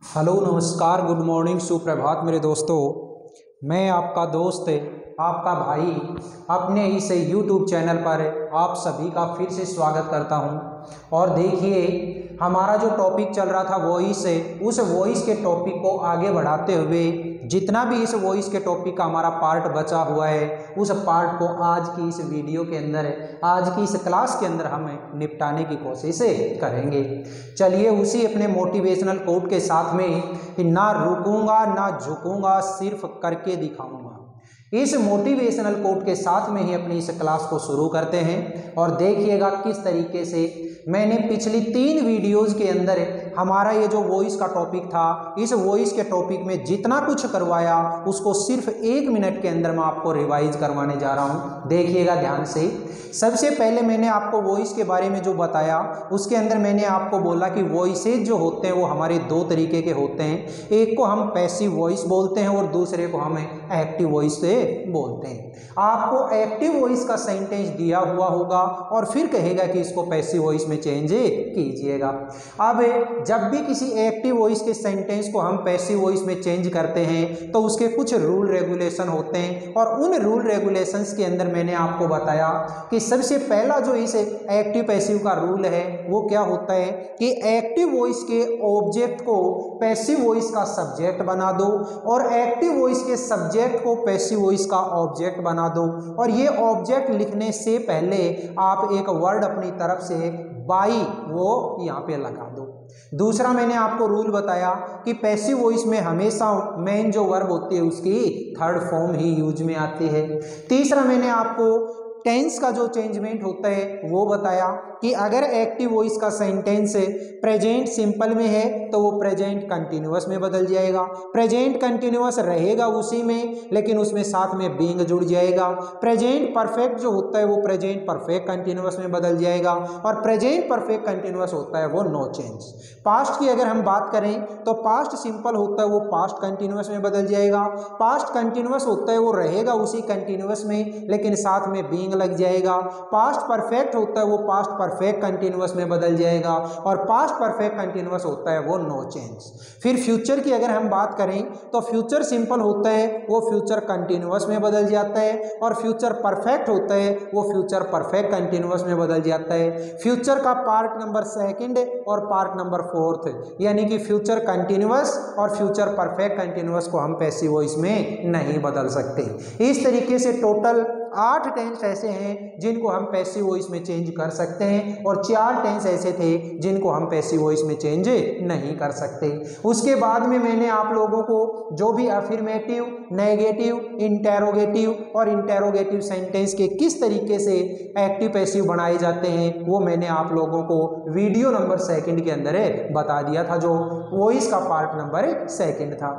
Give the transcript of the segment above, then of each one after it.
Hello नमस्कार good morning सुप्रभात मेरे दोस्तों। मैं आपका दोस्त आपका भाई अपने इस यूट्यूब चैनल पर आप सभी का फिर से स्वागत करता हूं। और देखिए हमारा जो टॉपिक चल रहा था वॉइस उस वॉइस के टॉपिक को आगे बढ़ाते हुए जितना भी इस वॉइस के टॉपिक का हमारा पार्ट बचा हुआ है उस पार्ट को आज की इस वीडियो के अंदर आज की इस क्लास के अंदर हम निपटाने की कोशिश करेंगे। चलिए उसी अपने मोटिवेशनल कोट के साथ में ना रुकूंगा ना झुकूंगा सिर्फ करके दिखाऊंगा, इस मोटिवेशनल कोट के साथ में ही अपनी इस क्लास को शुरू करते हैं। और देखिएगा किस तरीके से मैंने पिछली 3 वीडियोस के अंदर हमारा ये जो वॉइस का टॉपिक था इस वॉइस के टॉपिक में जितना कुछ करवाया उसको सिर्फ 1 मिनट के अंदर मैं आपको रिवाइज करवाने जा रहा हूँ। देखिएगा ध्यान से। सबसे पहले मैंने आपको वॉइस के बारे में जो बताया उसके अंदर मैंने आपको बोला कि वॉइसेज जो होते हैं वो हमारे 2 तरीके के होते हैं। एक को हम पैसिव वॉइस बोलते हैं और दूसरे को हम एक्टिव वॉइस से बोलते हैं। आपको एक्टिव वॉइस का सेंटेंस दिया हुआ होगा और फिर कहेगा कि इसको पैसिव वॉइस में चेंज कीजिएगा। अब जब भी किसी एक्टिव वॉइस के सेंटेंस को हम पैसिव वॉइस में चेंज करते हैं तो उसके कुछ रूल रेगुलेशन होते हैं और उन रूल रेगुलेशंस के अंदर मैंने आपको बताया कि सबसे पहला जो इस एक्टिव पैसिव का रूल है वो क्या होता है कि एक्टिव वॉइस के ऑब्जेक्ट को पैसिव वॉइस का सब्जेक्ट बना दो और एक्टिव वॉइस के सब्जेक्ट को पैसिव वॉइस का ऑब्जेक्ट बना दो। और ये ऑब्जेक्ट लिखने से पहले आप एक वर्ड अपनी तरफ से बाई वो यहाँ पे लगा दो। दूसरा मैंने आपको रूल बताया कि पैसिव वॉइस में हमेशा मेन जो वर्ब होती है उसकी थर्ड फॉर्म ही यूज में आती है। तीसरा मैंने आपको टेंस का जो चेंजमेंट होता है वो बताया कि अगर एक्टिव वॉइस का सेंटेंस प्रेजेंट सिंपल में है तो वो प्रेजेंट कंटिन्यूअस में बदल जाएगा। प्रेजेंट कंटिन्यूअस रहेगा उसी में लेकिन उसमें साथ में बीइंग जुड़ जाएगा। प्रेजेंट परफेक्ट जो होता है वो प्रेजेंट परफेक्ट कंटिन्यूअस में बदल जाएगा और प्रेजेंट परफेक्ट कंटिन्यूअस होता है वो नो चेंज। पास्ट की अगर हम बात करें तो पास्ट सिंपल होता है वो पास्ट कंटिन्यूअस में बदल जाएगा। पास्ट कंटिन्यूअस होता है वो रहेगा उसी कंटिन्यूअस में लेकिन साथ में बीइंग लग जाएगा। पास्ट परफेक्ट होता है वो पास्ट परफेक्ट कंटिन्यूअस में बदल जाएगा और पास्ट परफेक्ट कंटिन्यूअस होता है वो नो चेंज। फिर फ्यूचर की अगर हम बात करें तो फ्यूचर सिंपल होता है वो फ्यूचर कंटिन्यूअस में बदल जाता है और फ्यूचर परफेक्ट होता है वो फ्यूचर परफेक्ट कंटिन्यूअस में बदल जाता है। फ्यूचर का पार्ट नंबर 2 और पार्ट नंबर 4 यानी कि फ्यूचर कंटिन्यूअस और फ्यूचर परफेक्ट कंटिन्यूअस को हम पैसिव वॉइस में नहीं बदल सकते। इस तरीके से टोटल 8 टेंस ऐसे हैं जिनको हम पैसिव वॉइस में चेंज कर सकते हैं और 4 टेंस ऐसे थे जिनको हम पैसिव वॉइस में चेंज नहीं कर सकते। उसके बाद में मैंने आप लोगों को जो भी अफर्मेटिव, नेगेटिव, इंटेरोगेटिव और इंटेरोगेटिव सेंटेंस के किस तरीके से एक्टिव पैसिव बनाए जाते हैं वो मैंने आप लोगों को वीडियो नंबर 2 के अंदर बता दिया था जो वॉइस का पार्ट नंबर 2 था।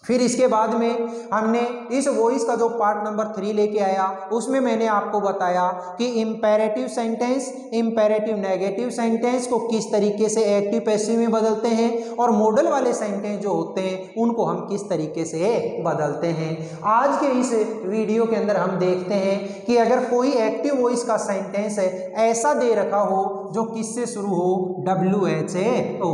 फिर इसके बाद में हमने इस वॉइस का जो पार्ट नंबर 3 लेके आया उसमें मैंने आपको बताया कि imperative sentence, imperative negative sentence को किस तरीके से एक्टिव पैसिव में बदलते हैं और मॉडल वाले सेंटेंस जो होते हैं उनको हम किस तरीके से बदलते हैं। आज के इस वीडियो के अंदर हम देखते हैं कि अगर कोई एक्टिव वॉइस का सेंटेंस ऐसा दे रखा हो जो किससे शुरू हो, WH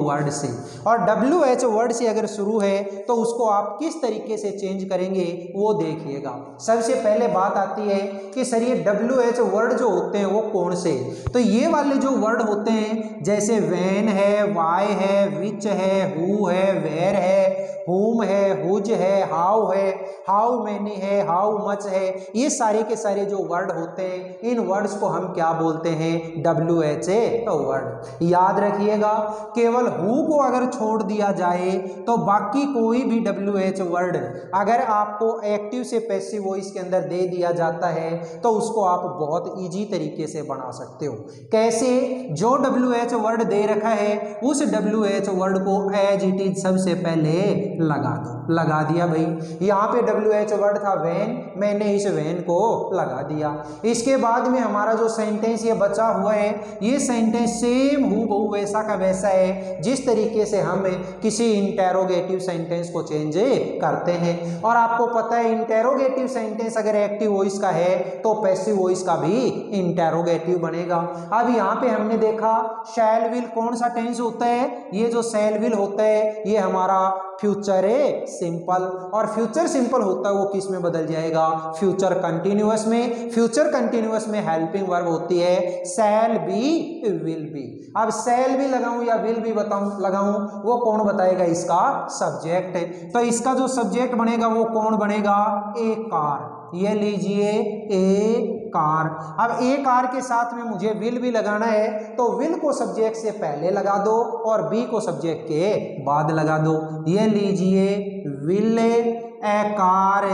वर्ड से, और WH वर्ड से अगर शुरू है तो उसको आप किस तरीके से चेंज करेंगे वो देखिएगा। सबसे पहले बात आती है कि सर ये WH वर्ड जो होते हैं वो कौन से, तो ये वाले जो वर्ड होते हैं जैसे व्हेन है, वाई है, विच है, हु है, वेयर है, होम है, हुज है, हाउ है, हाउ मेनी है, हाउ मच है, ये सारे के सारे जो वर्ड होते हैं इन वर्ड्स को हम क्या बोलते हैं, WH वर्ड। याद रखिएगा केवल हु को अगर छोड़ दिया जाए तो बाकी कोई भी WH वर्ड अगर आपको एक्टिव से पैसिव वॉइस के अंदर दे दिया जाता है तो उसको आप बहुत इजी तरीके से बना सकते हो। कैसे, जो WH वर्ड दे रखा है उस WH वर्ड को एज इट इज सबसे पहले लगा दो। लगा दिया भाई। यहाँ पे WH वर्ड था वैन, मैंने इस वैन को लगा दिया। इसके बाद में हमारा जो सेंटेंस ये बचा हुआ है, ये सेंटेंस सेम हूबहू वैसा का वैसा है जिस तरीके से हम किसी इंटेरोगेटिव सेंटेंस को चेंज करते हैं। और आपको पता है इंटेरोगेटिव सेंटेंस अगर एक्टिव वॉइस का है तो पैसिव वॉइस का भी इंटेरोगेटिव बनेगा। अब यहाँ पे हमने देखा शैल विल कौन सा टेंस होता है, ये जो शैल विल होता है ये हमारा फ्यूचर है सिंपल, और फ्यूचर सिंपल होता है वो किस में बदल जाएगा, फ्यूचर कंटिन्यूअस में। फ्यूचर कंटिन्यूअस में हेल्पिंग वर्ब होती है शैल बी विल बी। अब शैल भी लगाऊं या विल भी लगाऊं, वो कौन बताएगा, इसका सब्जेक्ट है। तो इसका जो सब्जेक्ट बनेगा वो कौन बनेगा, ए कार। ये लीजिए ए कार। अब ए कार के साथ में मुझे विल भी लगाना है, तो विल को सब्जेक्ट से पहले लगा दो और बी को सब्जेक्ट के बाद लगा दो। ये लीजिए विल ए कार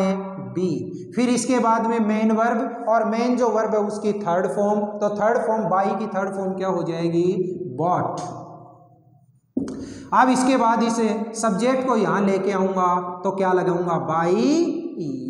बी। फिर इसके बाद में मेन वर्ब, और मेन जो वर्ब है उसकी थर्ड फॉर्म, तो थर्ड फॉर्म बाई की थर्ड फॉर्म क्या हो जाएगी, बॉट। अब इसके बाद इस सब्जेक्ट को यहां लेके आऊंगा तो क्या लगाऊंगा, बाई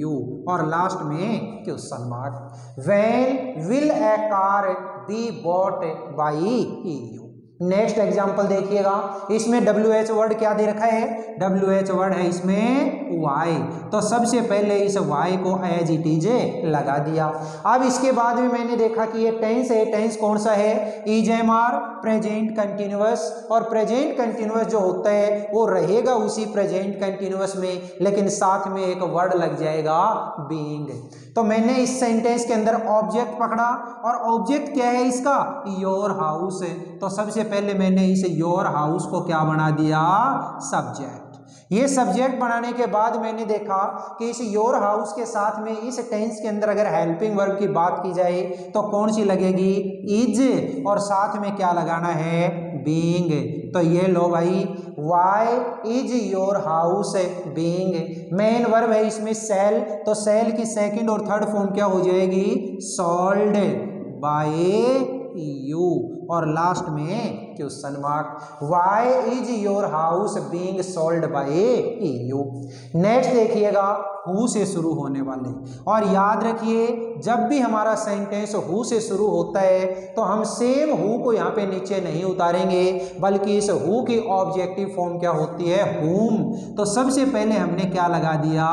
यू, और लास्ट में question mark. When will A car be bought by you. Next example देखिएगा, इसमें WH वर्ड क्या दे रखा है, WH वर्ड है इसमें वाई, तो सबसे पहले इस वाई को एज इट इज लगा दिया। अब इसके बाद में मैंने देखा कि ये टेंस है, टेंस कौन सा है, EJMR प्रेजेंट कंटिन्यूअस, और प्रेजेंट कंटिन्यूअस जो होता है वो रहेगा उसी प्रेजेंट कंटिन्यूअस में, लेकिन साथ में एक वर्ड लग जाएगा बीइंग। तो मैंने इस सेंटेंस के अंदर ऑब्जेक्ट पकड़ा, और ऑब्जेक्ट क्या है इसका, योर हाउस है। तो सबसे पहले मैंने इस योर हाउस को क्या बना दिया, सब्जेक्ट। ये सब्जेक्ट बनाने के बाद मैंने देखा कि इस योर हाउस के साथ में इस टेंस के अंदर अगर हेल्पिंग वर्ब की बात की जाए तो कौन सी लगेगी, इज, और साथ में क्या लगाना है, बीइंग। तो ये लो भाई, why is your house being. Main verb है इसमें सेल, तो सेल की सेकंड और थर्ड फॉर्म क्या हो जाएगी, सोल्ड बाय यू, और लास्ट में question mark. Why is your house being sold by you. Next देखिएगा, हु से शुरू होने वाले, और याद रखिए जब भी हमारा सेंटेंस हु से शुरू होता है तो हम सेम हु को यहाँ पे नीचे नहीं उतारेंगे, बल्कि इस हु की ऑब्जेक्टिव फॉर्म क्या होती है, हुम। तो सबसे पहले हमने क्या लगा दिया,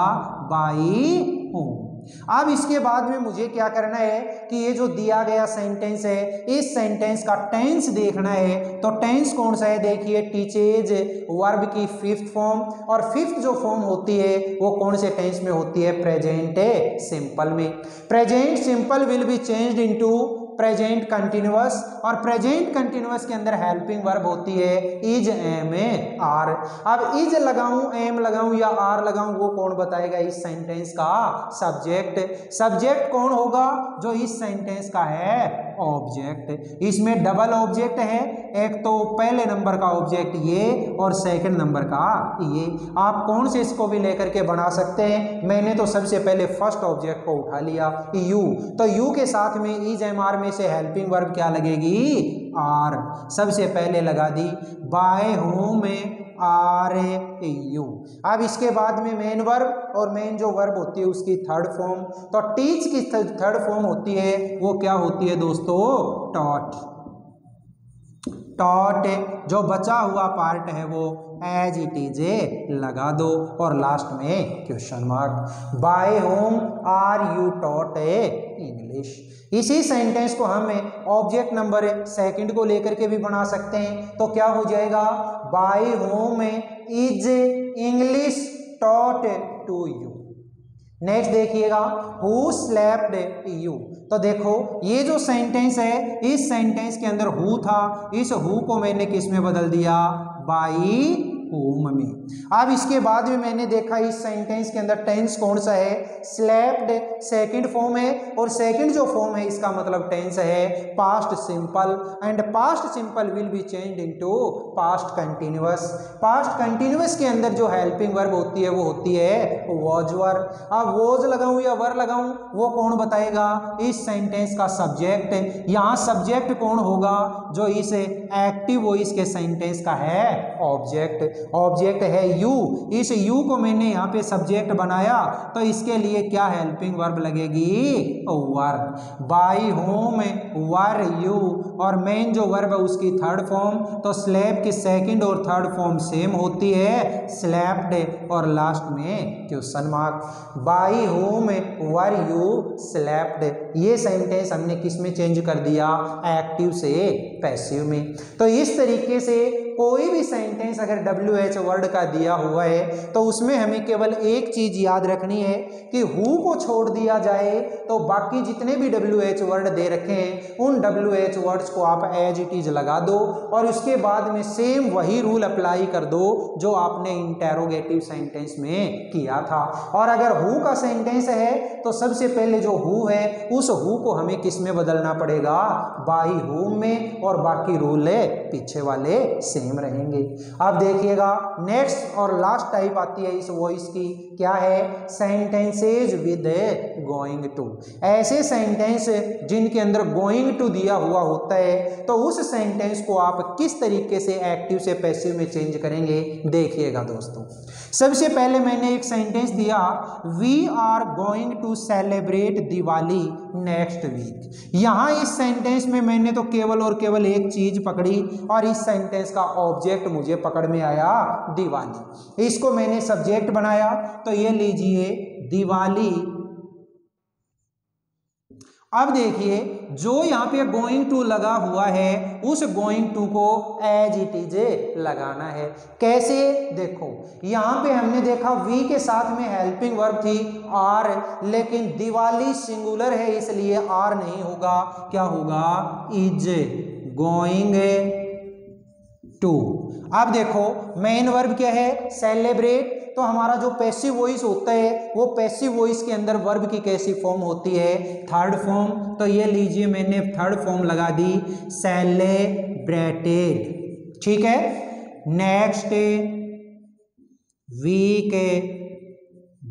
बाई हुम। अब इसके बाद में मुझे क्या करना है कि ये जो दिया गया सेंटेंस है, इस सेंटेंस का टेंस देखना है। तो टेंस कौन सा है, देखिए टीचेज वर्ब की फिफ्थ फॉर्म, और फिफ्थ जो फॉर्म होती है वो कौन से टेंस में होती है, प्रेजेंट सिंपल में। Present simple will be changed into present continuous, और प्रेजेंट कंटिन्यूअस के अंदर हेल्पिंग वर्ब होती है इज, एम, आर। अब इज लगाऊं, एम लगाऊं या आर लगाऊं, वो कौन बताएगा, इस सेंटेंस का सब्जेक्ट। सब्जेक्ट कौन होगा, जो इस सेंटेंस का है ऑब्जेक्ट। इसमें डबल ऑब्जेक्ट है, एक तो पहले नंबर का ऑब्जेक्ट ये और सेकंड नंबर का ये। आप कौन से इसको भी लेकर के बना सकते हैं, मैंने तो सबसे पहले फर्स्ट ऑब्जेक्ट को उठा लिया, यू। तो यू के साथ में इज, एम, आर में से हेल्पिंग वर्ब क्या लगेगी, आर। सबसे पहले लगा दी, बाय होम में आर यू। अब इसके बाद में मेन वर्ब, और मेन जो वर्ब होती है उसकी थर्ड फॉर्म। तो टीच की थर्ड फॉर्म होती है वो क्या होती है दोस्तों, टॉट। टॉट जो बचा हुआ पार्ट है वो एज इट इज लगा दो, और लास्ट में question mark. By whom are you taught English. इसी सेंटेंस को हम ऑब्जेक्ट नंबर सेकंड को लेकर के भी बना सकते हैं। तो क्या हो जाएगा, by whom is English taught to you. Next देखिएगा, हु स्लेप्ट यू। तो देखो ये जो सेंटेंस है, इस सेंटेंस के अंदर हु था, इस हु को मैंने किस में बदल दिया, बाई होम में। अब इसके बाद में मैंने देखा इस सेंटेंस के अंदर टेंस कौन सा है, स्लेप्ड सेकंड फॉर्म है, और सेकंड जो फॉर्म है इसका मतलब टेंस है past simple, and past simple will be changed into past continuous. Past continuous के अंदर जो हेल्पिंग वर्ब होती है वो होती है वॉज वर्ब। अब वॉज लगाऊं या वर लगाऊं, वो कौन बताएगा, इस सेंटेंस का सब्जेक्ट। यहाँ सब्जेक्ट कौन होगा, जो इस एक्टिव वॉइस के सेंटेंस का है ऑब्जेक्ट। ऑब्जेक्ट है यू, इस यू को मैंने यहाँ पे सब्जेक्ट बनाया तो इसके लिए क्या हेल्पिंग वर्ब लगेगी, were. By whom were you, और मेन जो वर्ब है उसकी थर्ड फॉर्म, तो स्लेप की सेकंड और थर्ड फॉर्म सेम होती है, स्लेप्ड, और लास्ट में question mark. By whom were you slapped, ये सेंटेंस हमने किस में चेंज कर दिया, एक्टिव से पैसिव में। तो इस तरीके से कोई भी सेंटेंस अगर WH वर्ड का दिया हुआ है तो उसमें हमें केवल एक चीज याद रखनी है कि हु को छोड़ दिया जाए तो बाकी जितने भी WH वर्ड दे रखे हैं उन WH वर्ड्स को आप एज इट इज लगा दो और उसके बाद में सेम वही रूल अप्लाई कर दो जो आपने इंटेरोगेटिव सेंटेंस में किया था। और अगर हु का सेंटेंस है तो सबसे पहले जो हु है उस हु को हमें किस में बदलना पड़ेगा, बाई होम में, और बाकी रूल पीछे वाले सेम रहेंगे। अब देखिएगा नेक्स्ट और लास्ट टाइप आती है इस वॉइस की, क्या है, सेंटेंसेज विद गोइंग टू। ऐसे सेंटेंस जिनके अंदर गोइंग टू दिया हुआ होता है तो उस सेंटेंस को आप किस तरीके से एक्टिव से पैसिव में चेंज करेंगे, देखिएगा दोस्तों। सबसे पहले मैंने एक सेंटेंस दिया, we are going to celebrate Diwali next week. यहां इस सेंटेंस में मैंने तो केवल और केवल एक चीज पकड़ी और इस सेंटेंस का ऑब्जेक्ट मुझे पकड़ में आया दिवाली। इसको मैंने सब्जेक्ट बनाया तो ये लीजिए दिवाली। अब देखिए जो यहाँ पे गोइंग टू लगा हुआ है उस गोइंग टू को एज इट इज लगाना है। कैसे, देखो यहाँ पे हमने देखा वी के साथ में हेल्पिंग वर्ब थी आर, लेकिन दिवाली सिंगुलर है इसलिए आर नहीं होगा, क्या होगा, इज गोइंग टू। अब देखो मेन वर्ब क्या है, सेलिब्रेट, तो हमारा जो पैसिव वॉइस होता है वो पैसिव वॉइस के अंदर वर्ब की कैसी फॉर्म होती है, थर्ड फॉर्म। तो ये लीजिए मैंने थर्ड फॉर्म लगा दी, सेलिब्रेटेड, ठीक है। Next week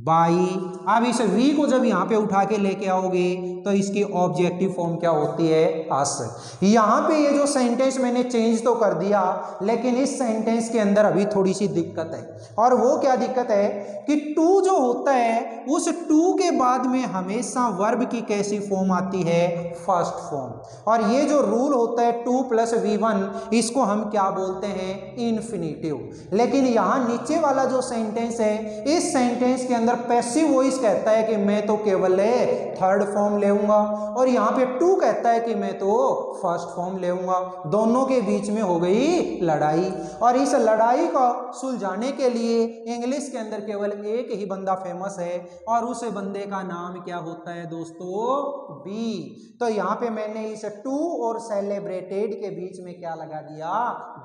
by. अब इस वी को जब यहाँ पे उठा के लेके आओगे तो इसकी ऑब्जेक्टिव फॉर्म क्या होती है, अस। यहाँ पे ये जो सेंटेंस मैंने चेंज तो कर दिया लेकिन इस सेंटेंस के अंदर अभी थोड़ी सी दिक्कत है, और वो क्या दिक्कत है कि टू जो होता है उस टू के बाद में हमेशा वर्ब की कैसी फॉर्म आती है, फर्स्ट फॉर्म। और ये जो रूल होता है 2 + V1 इसको हम क्या बोलते हैं, इन्फिनिटिव। लेकिन यहाँ नीचे वाला जो सेंटेंस है इस सेंटेंस के अंदर पैसिव वॉइस कहता है कि मैं तो केवल थर्ड फॉर्म लेऊंगा, और यहाँ पे टू कहता है कि मैं तो फर्स्ट फॉर्म लेऊंगा। दोनों के बीच में हो गई लड़ाई, और इस लड़ाई को सुलझाने के लिए इंग्लिश के अंदर केवल एक ही बंदा फेमस है और उस बंदे का नाम क्या होता है दोस्तों, बी। तो यहाँ पे मैंने इस टू और सेलिब्रेटेड के बीच में क्या लगा दिया,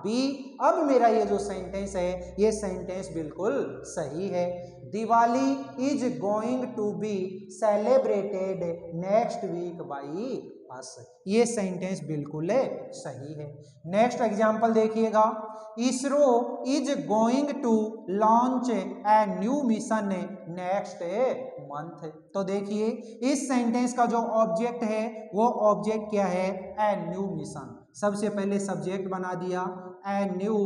बी। अब मेरा ये जो सेंटेंस है ये सेंटेंस बिल्कुल सही है, Diwali is going to be celebrated next week by us. ये सेंटेंस बिल्कुल सही है। नेक्स्ट एग्जांपल देखिएगा, ISRO is going to launch a new mission next month. तो देखिए इस सेंटेंस का जो ऑब्जेक्ट है वो ऑब्जेक्ट क्या है, ए न्यू मिशन। सबसे पहले सब्जेक्ट बना दिया, a new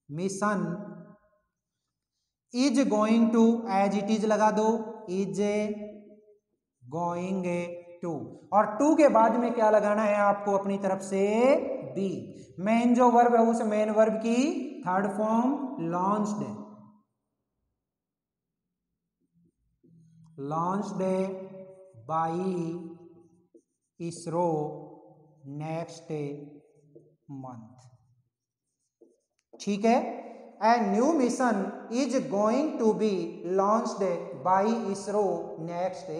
mission is going to, as it is लगा दो, इज गोइंग टू, और टू के बाद में क्या लगाना है आपको अपनी तरफ से, बी। मेन जो वर्ब है उस मेन वर्ब की third form launched, launched by ISRO next month, ठीक है। A new mission is going to be launched by ISRO next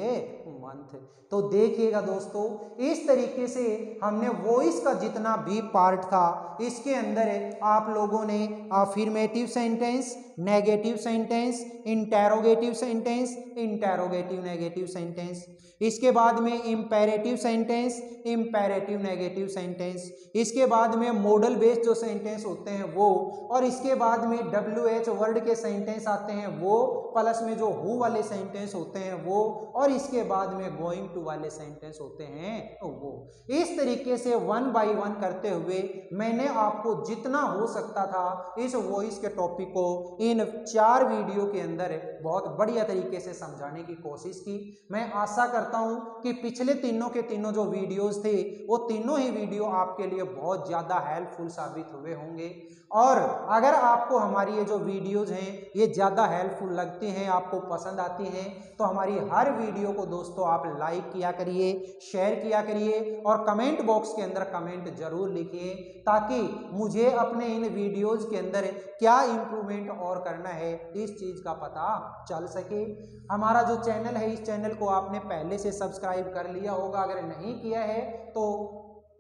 month। तो देखिएगा दोस्तों इस तरीके से हमने वॉइस का जितना भी पार्ट था इसके अंदर आप लोगों ने affirmative sentence, negative sentence, interrogative sentence, interrogative negative sentence, इसके बाद में imperative sentence, imperative negative sentence, इसके बाद में मॉडल बेस्ड जो सेंटेंस होते हैं वो, और इसके बाद में WH वर्ड के सेंटेंस आते हैं वो, प्लस में जो हु वाले सेंटेंस होते हैं वो, और इसके बाद में गोइंग टू वाले सेंटेंस होते हैं वो। इस तरीके से 1 बाय 1 करते हुए मैंने आपको जितना हो सकता था इस वॉइस के टॉपिक को इन 4 वीडियो के अंदर बहुत बढ़िया तरीके से समझाने की कोशिश की। मैं आशा करता हूं कि पिछले तीनों के तीनों जो वीडियोस थे वो तीनों ही वीडियो आपके लिए बहुत ज़्यादा हेल्पफुल साबित हुए होंगे। और अगर आपको हमारी ये जो वीडियोस हैं ये ज़्यादा हेल्पफुल लगती हैं, आपको पसंद आती हैं, तो हमारी हर वीडियो को दोस्तों आप लाइक किया करिए, शेयर किया करिए और कमेंट बॉक्स के अंदर कमेंट जरूर लिखिए, ताकि मुझे अपने इन वीडियोस के अंदर क्या इंप्रूवमेंट और करना है इस चीज़ का पता चल सके। हमारा जो चैनल है इस चैनल को आपने पहले से सब्सक्राइब कर लिया होगा, अगर नहीं किया है तो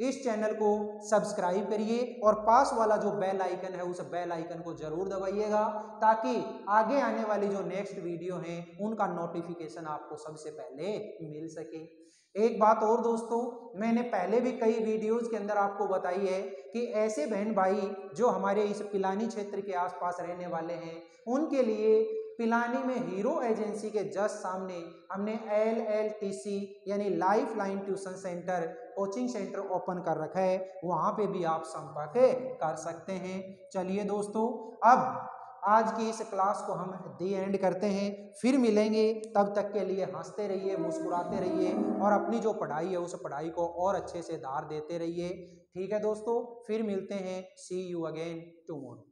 इस चैनल को सब्सक्राइब करिए और पास वाला जो बेल आइकन है उस बेल आइकन को जरूर दबाइएगा, ताकि आगे आने वाली जो नेक्स्ट वीडियो हैं उनका नोटिफिकेशन आपको सबसे पहले मिल सके। एक बात और दोस्तों, मैंने पहले भी कई वीडियोस के अंदर आपको बताई है कि ऐसे बहन भाई जो हमारे इस पिलानी क्षेत्र के आसपास रहने वाले हैं उनके लिए पिलानी में हीरो एजेंसी के जस्ट सामने हमने LLTC यानी life line tuition centre coaching centre open कर रखा है, वहां पे भी आप संपर्क कर सकते हैं। चलिए दोस्तों, अब आज की इस क्लास को हम दी एंड करते हैं, फिर मिलेंगे, तब तक के लिए हंसते रहिए, मुस्कुराते रहिए और अपनी जो पढ़ाई है उस पढ़ाई को और अच्छे से धार देते रहिए। ठीक है दोस्तों, फिर मिलते हैं, सी यू अगेन टुमारो।